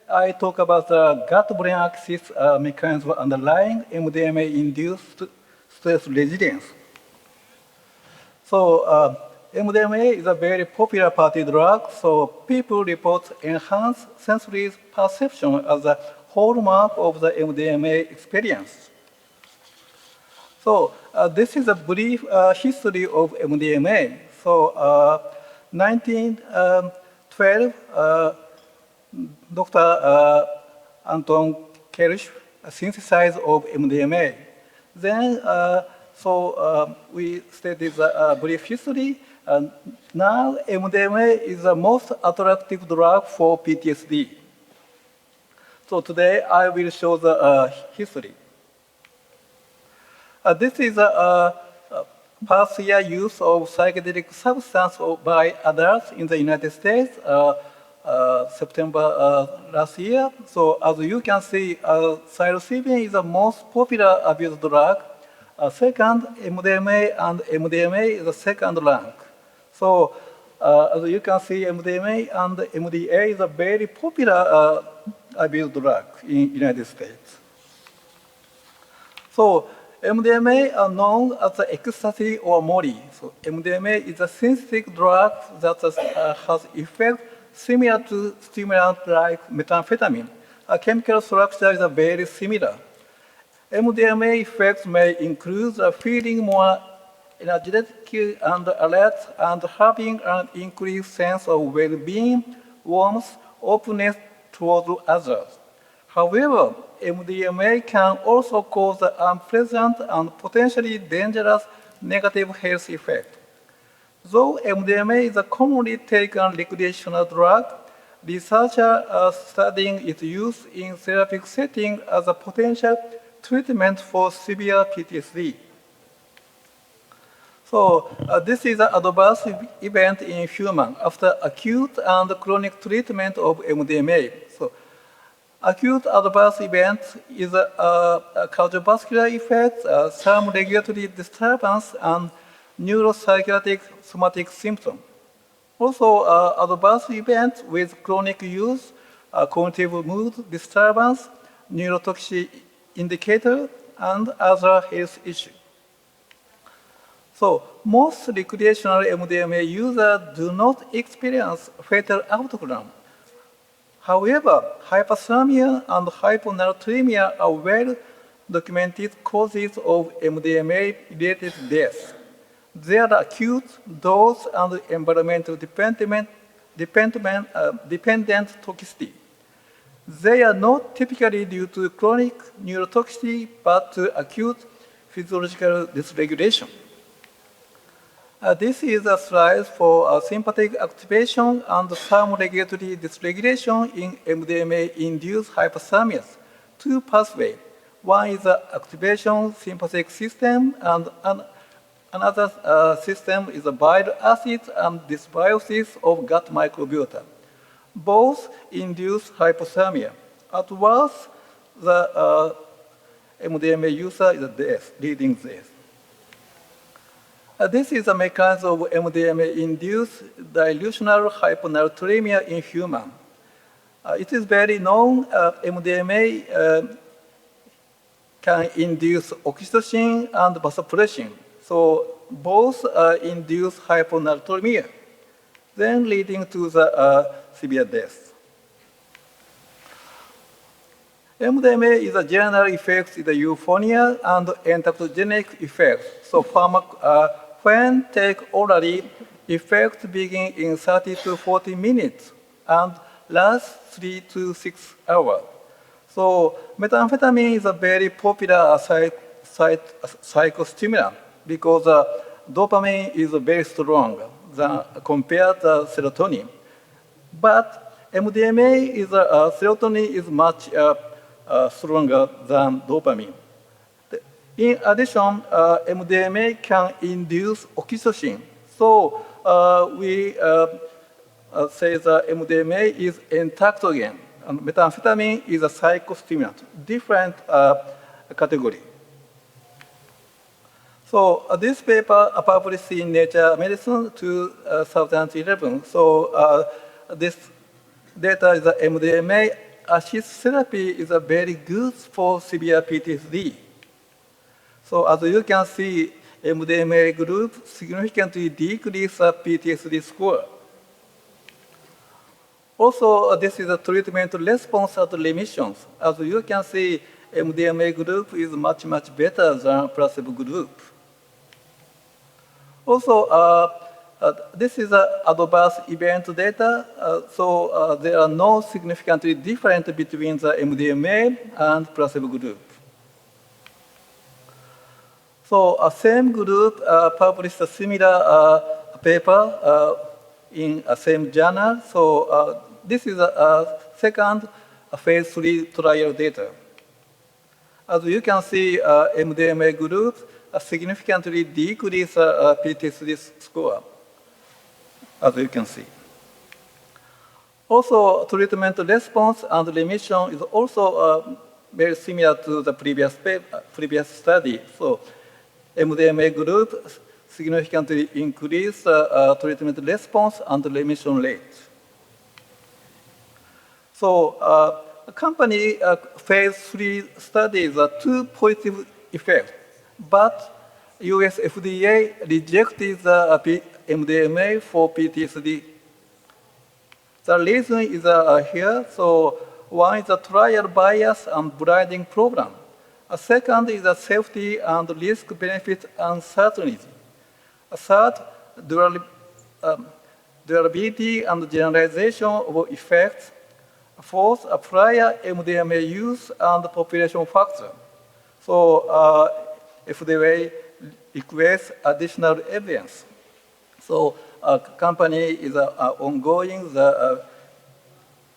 I talk about the gut-brain axis mechanism underlying MDMA-induced stress resilience. So MDMA is a very popular party drug, so people report enhanced sensory perception as a hallmark of the MDMA experience. So this is a brief history of MDMA. So 1912, Dr. Anton Kirsch synthesized of MDMA. Then, we stated a brief history. Now, MDMA is the most attractive drug for PTSD. So today, I will show the history. This is a past year use of psychedelic substance by adults in the United States, September last year. So as you can see, psilocybin is the most popular abuse drug. Second, MDMA, and MDMA is the second rank. So as you can see, MDMA and MDA is a very popular abuse drug in United States. So MDMA are known as ecstasy or Molly. So MDMA is a synthetic drug that has effects similar to stimulant like methamphetamine. A chemical structure is very similar. MDMA effects may include feeling more energetic and alert and having an increased sense of well-being, warmth, openness toward others. However, MDMA can also cause unpleasant and potentially dangerous negative health effects. Though MDMA is a commonly taken recreational drug, researchers are studying its use in therapeutic settings as a potential treatment for severe PTSD. So this is an adverse event in humans after acute and chronic treatment of MDMA. So acute adverse event is a cardiovascular effect, some regulatory disturbance, and neuropsychiatric somatic symptoms. Also, adverse events with chronic use, cognitive mood disturbance, neurotoxic indicator, and other health issues. So most recreational MDMA users do not experience fatal outcome. However, hypothermia and hyponatremia are well-documented causes of MDMA-related death. They are acute, dose, and environmental dependent toxicity. They are not typically due to chronic neurotoxicity, but to acute physiological dysregulation. This is a slide for sympathetic activation and some regulatory dysregulation in MDMA-induced hypothermia. Two pathways. One is the activation sympathetic system, and another system is the bile acid and dysbiosis of gut microbiota. Both induce hypothermia. At worst, the MDMA user is death, leading death. This is a mechanism of MDMA-induced dilutional hyponatremia in humans. It is very known MDMA can induce oxytocin and vasopressin. So both induce hyponatremia, then leading to the severe death. MDMA is a general effect in the euphonia and entactogenic effect. So when taken orally, effects begin in 30 to 40 minutes and last 3 to 6 hours. So methamphetamine is a very popular psychostimulant because dopamine is very strong compared to serotonin. But MDMA is serotonin is much stronger than dopamine. In addition, MDMA can induce oxytocin. So we say that MDMA is entactogen, and methamphetamine is a psychostimulant, different category. So this paper published in Nature Medicine 2011. So this data is the MDMA MDMA-assisted therapy is a very good for severe PTSD. So as you can see, MDMA group significantly decrease the PTSD score. Also, this is a treatment response at remissions. As you can see, MDMA group is much, much better than placebo group. Also, this is adverse event data. There are no significantly different between the MDMA and placebo group. So same group published a similar paper in a same journal. So this is a second phase 3 trial data. As you can see, MDMA group significantly decrease PTSD score, as you can see. Also, treatment response and remission is also very similar to the previous study. So MDMA group significantly increase treatment response and remission rate. So a company phase 3 studies two positive effects, but US FDA rejected the MDMA for PTSD. The reason is here. So one is a trial bias and blinding problem. A second is a safety and risk-benefit uncertainty. A third, durability and generalization of effects. Fourth, a prior MDMA use and population factor. So FDA requests additional evidence. So a company is ongoing the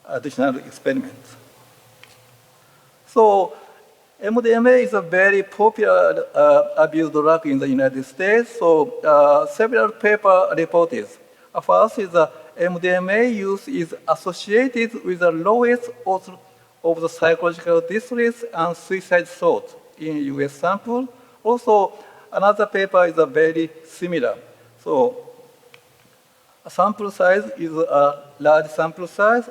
additional experiments. So MDMA is a very popular abuse drug in the United States. So several papers reported. First is MDMA use is associated with the lowest of the psychological distress and suicide thoughts in US sample. Also, another paper is very similar. So a sample size is a large sample size.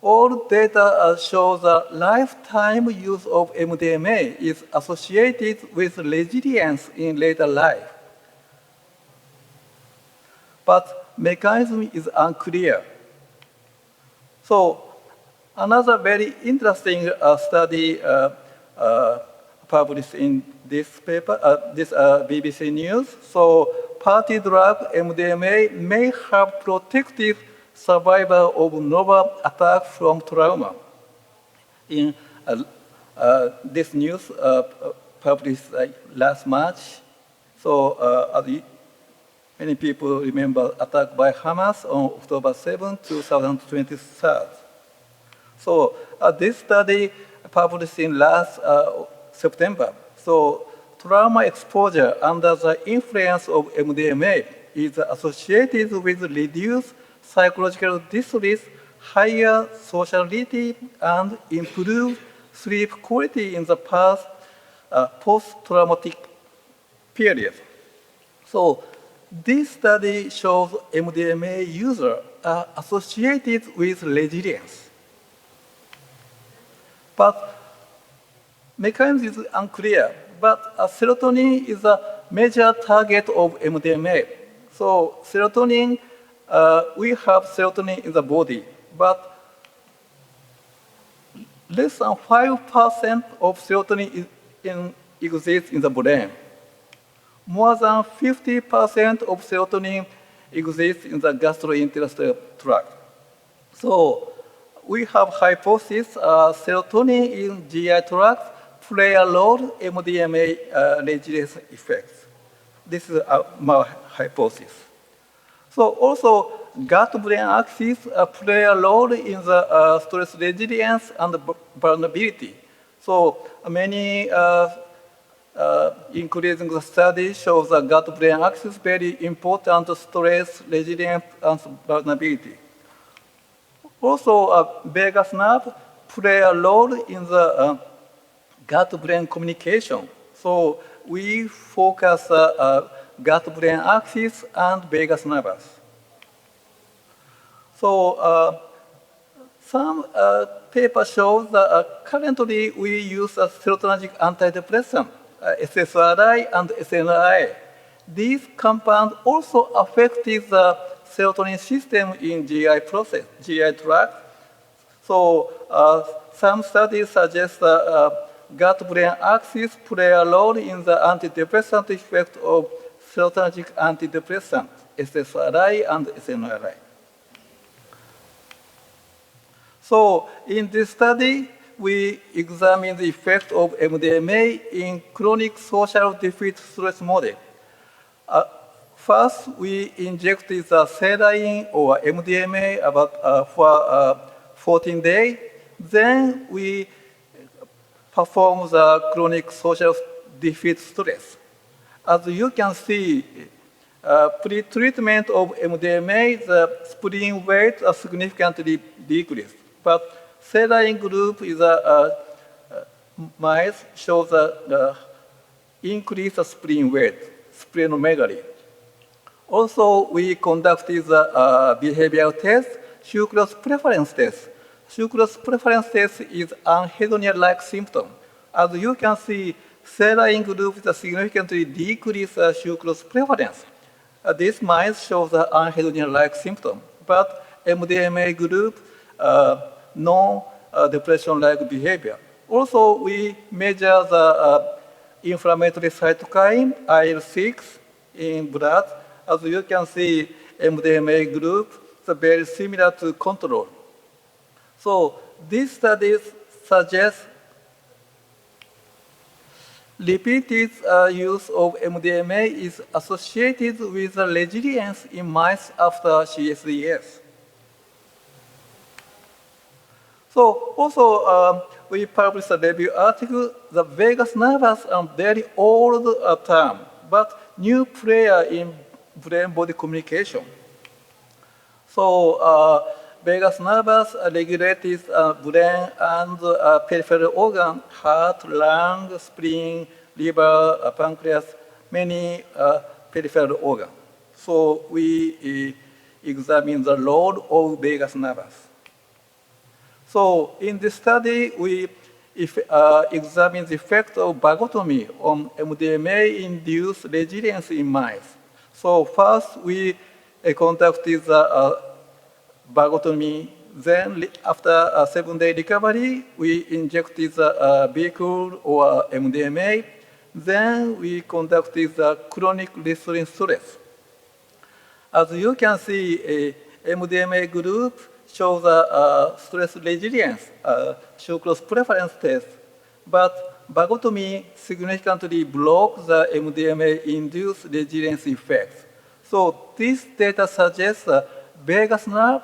All data shows that lifetime use of MDMA is associated with resilience in later life. But mechanism is unclear. So another very interesting study published in this paper, this BBC News. So party drug MDMA may have protected survival of novel attack from trauma. In this news published last March. So many people remember attack by Hamas on October 7, 2023. So this study published in last September. So trauma exposure under the influence of MDMA is associated with reduced psychological distress, higher sociality, and improved sleep quality in the post-traumatic period. So this study shows MDMA users are associated with resilience. But mechanism is unclear, but serotonin is a major target of MDMA. So serotonin, we have serotonin in the body, but less than 5% of serotonin exists in the brain. More than 50% of serotonin exists in the gastrointestinal tract. So we have hypothesis serotonin in GI tract play a role in MDMA resilience effects. This is my hypothesis. So also gut-brain axis play a role in the stress resilience and vulnerability. So many including the study shows the gut-brain axis very important stress, resilience, and vulnerability. Also, vagus nerve play a role in the gut-brain communication. So we focus gut-brain axis and vagus nervus. So some paper shows that currently we use a serotonergic antidepressant, SSRI and SNRI. These compounds also affect the serotonin system in GI process, GI tract. So some studies suggest that gut-brain axis play a role in the antidepressant effect of serotonergic antidepressant, SSRI and SNRI. So in this study, we examined the effect of MDMA in chronic social defeat stress model. First, we injected the saline or MDMA for 14 days. Then we performed the chronic social defeat stress. As you can see, pre-treatment of MDMA, the spleen weight significantly decreased. But saline group is mice shows the increased spleen weight, splenomegaly. Also, we conducted the behavioral test, sucrose preference test. Sucrose preference test is anhedonia-like symptom. As you can see, saline group is significantly decreased sucrose preference. This mice shows the anhedonia-like symptom, but MDMA group non-depression-like behavior. Also, we measure the inflammatory cytokine IL-6 in blood. As you can see, MDMA group is very similar to control. So these studies suggest repeated use of MDMA is associated with the resilience in mice after CSDS. So also, we published a review article. The vagus nervus are very old term, but new player in brain-body communication. So vagus nervus regulates brain and peripheral organ, heart, lung, spleen, liver, pancreas, many peripheral organs. So we examine the role of vagus nervus. So in this study, we examine the effect of vagotomy on MDMA-induced resilience in mice. So first, we conducted the vagotomy. Then, after a 7-day recovery, we injected the vehicle or MDMA. Then we conducted the chronic restoring stress. As you can see, MDMA group shows a stress resilience, sucrose preference test, but vagotomy significantly blocks the MDMA-induced resilience effects. So this data suggests that vagus nerve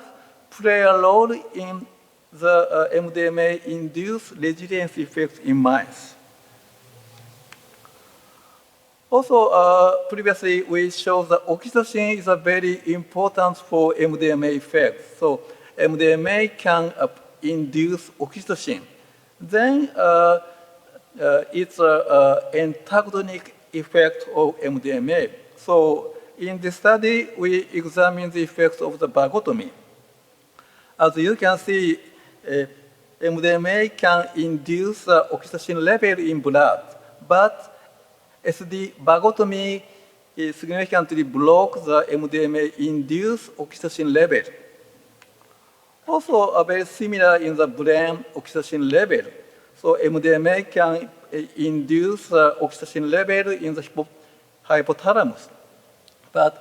play a role in the MDMA-induced resilience effects in mice. Also, previously we showed that oxytocin is very important for MDMA effects. So MDMA can induce oxytocin. Then it's an antagonic effect of MDMA. So in this study, we examined the effects of the vagotomy. As you can see, MDMA can induce oxytocin level in blood, but SD vagotomy significantly blocks the MDMA-induced oxytocin level. Also, very similar in the brain oxytocin level. So MDMA can induce oxytocin level in the hypothalamus, but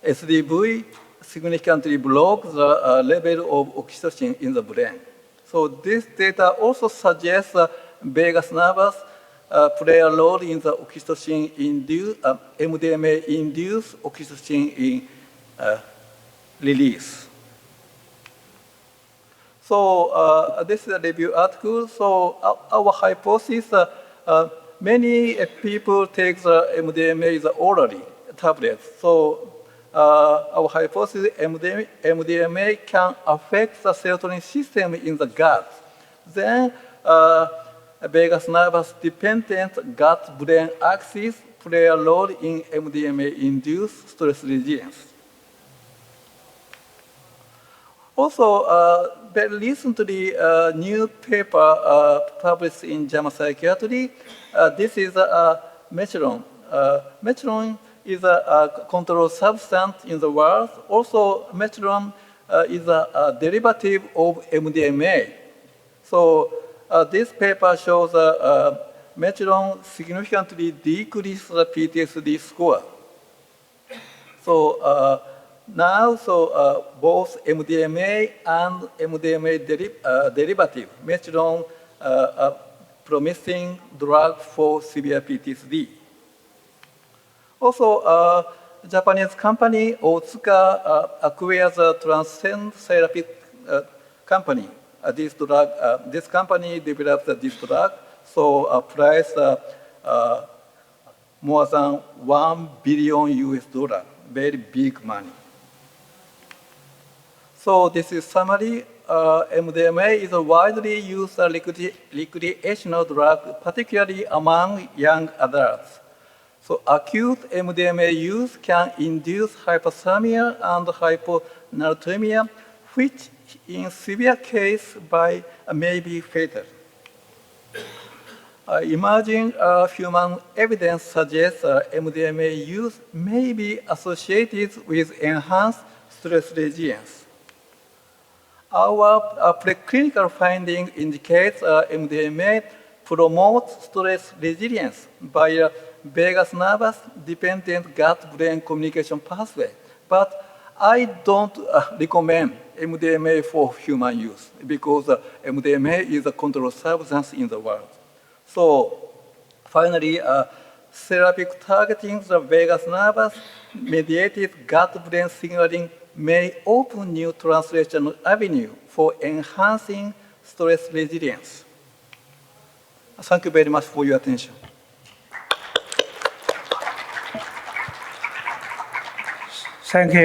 SDV significantly blocks the level of oxytocin in the brain. So this data also suggests vagus nervus play a role in the oxytocin-induced, MDMA-induced oxytocin release. So this is a review article. So our hypothesis, many people take the MDMA orally, tablets. So our hypothesis, MDMA can affect the serotonin system in the gut. Then vagus nervus dependent gut-brain axis play a role in MDMA-induced stress resilience. Also, very recently, a new paper published in JAMA Psychiatry. This is methadone. Methadone is a controlled substance in the world. Also, methadone is a derivative of MDMA. So this paper shows methadone significantly decreased the PTSD score. So now, both MDMA and MDMA derivative, methadone, are promising drug for severe PTSD. Also, Japanese company Otsuka acquires a Transcend Therapy company. This company developed this drug, so price more than $1 billion US, very big money. So this is summary. MDMA is a widely used recreational drug, particularly among young adults. So acute MDMA use can induce hypothermia and hyponatremia, which in severe case may be fatal. Emerging human evidence suggests MDMA use may be associated with enhanced stress resilience. Our preclinical finding indicates MDMA promotes stress resilience by a vagus nerve-dependent gut-brain communication pathway. But I don't recommend MDMA for human use because MDMA is a controlled substance in the world. So finally, therapy targeting the vagus nerve-mediated gut-brain signaling may open new translational avenue for enhancing stress resilience. Thank you very much for your attention. Thank you.